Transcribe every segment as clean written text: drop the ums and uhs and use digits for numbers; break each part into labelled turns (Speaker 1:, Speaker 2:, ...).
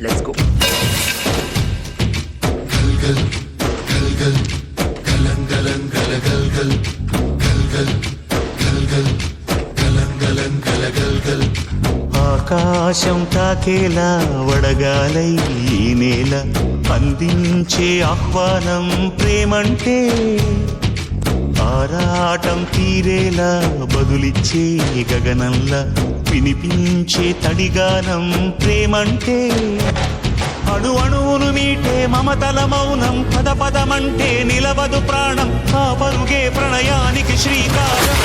Speaker 1: Let's go.
Speaker 2: ఆకాశం తాకేలా వడగాలై ఈ నేల అందించే ఆహ్వానం ప్రేమంటే, ఆరాటం తీరేలా బదులిచ్చే గగనంలా వినిపించే తడిగానం ప్రేమంటే, అణు అణువును మీటే మమతల మౌనం పద పదమంటే నిలవదు ప్రాణం, ఆ పరుగే ప్రణయానికి శ్రీకారం.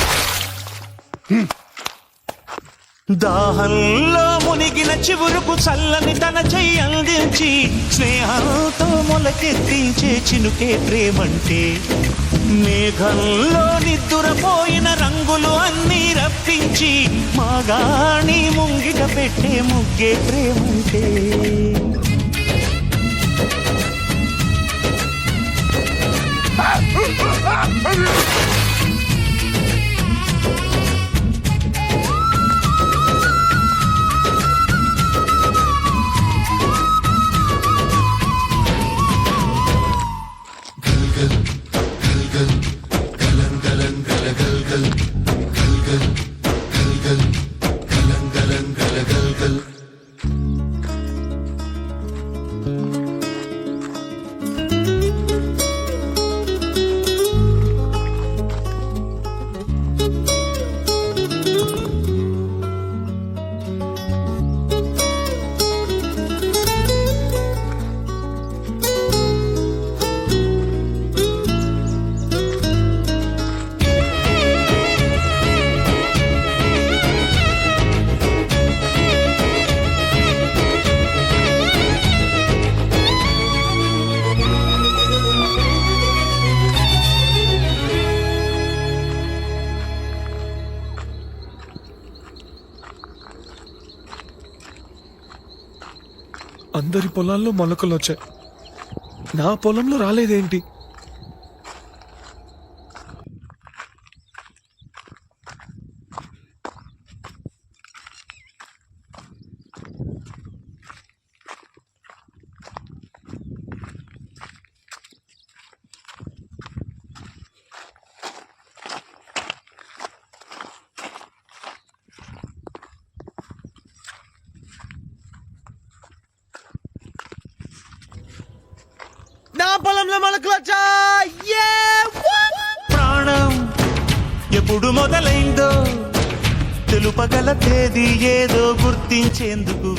Speaker 2: దాహంలో మునిగిన చివురుకు చల్లని తన చెయ్యి అందించి స్నేహంతో మొలకెత్తించే చినుకే ప్రేమంటే, మేఘంలో నిద్దురపోయిన రంగులు అన్నీ రప్పించి మాగాణి ముంగిట పెట్టే ముగ్గే ప్రేమంటే.
Speaker 3: అందరి పొలాల్లో మొలకలు వచ్చాయి, నా పొలంలో రాలేదేంటి? నా పొలంలో మొలకలు వచ్చాయి.
Speaker 2: ప్రాణం ఎప్పుడు మొదలైందో తెలుపగల తేదీ ఏదో గుర్తించేందుకు